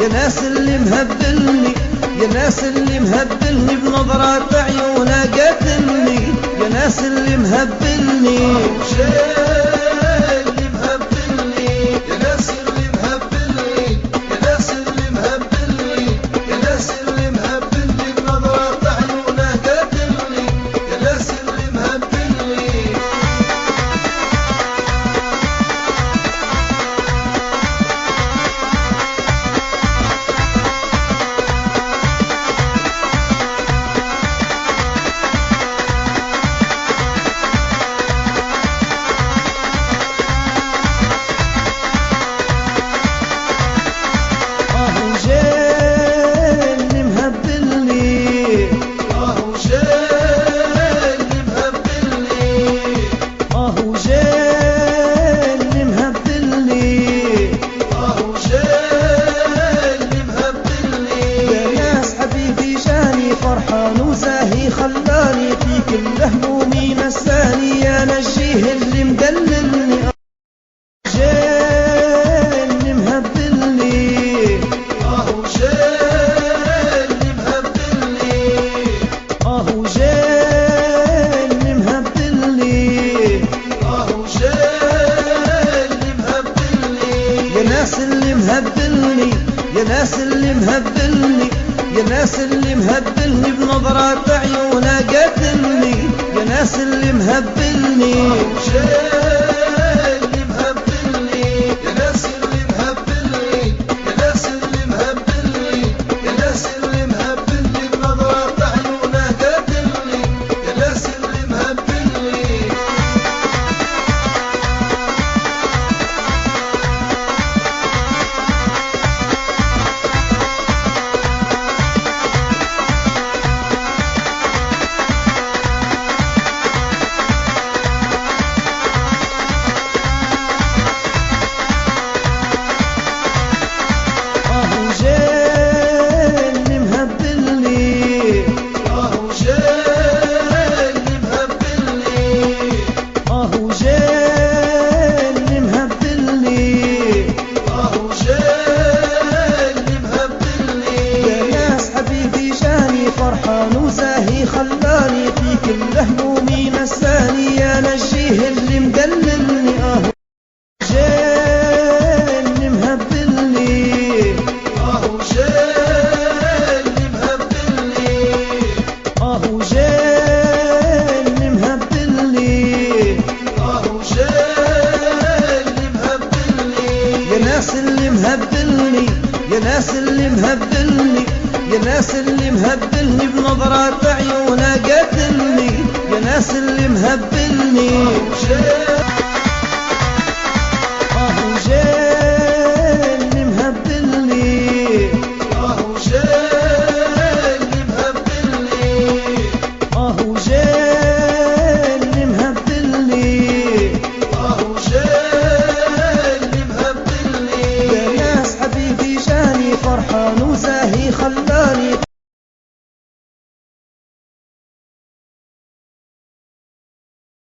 يا ناس اللي مهبلني، يا ناس اللي مهبلني بنظرة عيونه قتلني، يا ناس اللي مهبلني خلاني في كل همومي نساني، يا نجيه اللي مدللني اللي مهبلني اللي مهبلني اللي مهبلني اللي مهبلني يا ناس اللي مهبلني، يا ناس اللي مهبلني، يا ناس اللي مهبلني بنظرة عيونه قتلني، يا ناس اللي مهبلني خلاني في كل همومي نساني، يا نجيه اللي مدللني اللي مهبلني اللي مهبلني اللي مهبلني اللي مهبلني يا ناس اللي مهبلني، يا ناس اللي مهبلني، يا ناس اللي مهبلني بنظرة عيونه قتلني، يا ناس اللي مهبلني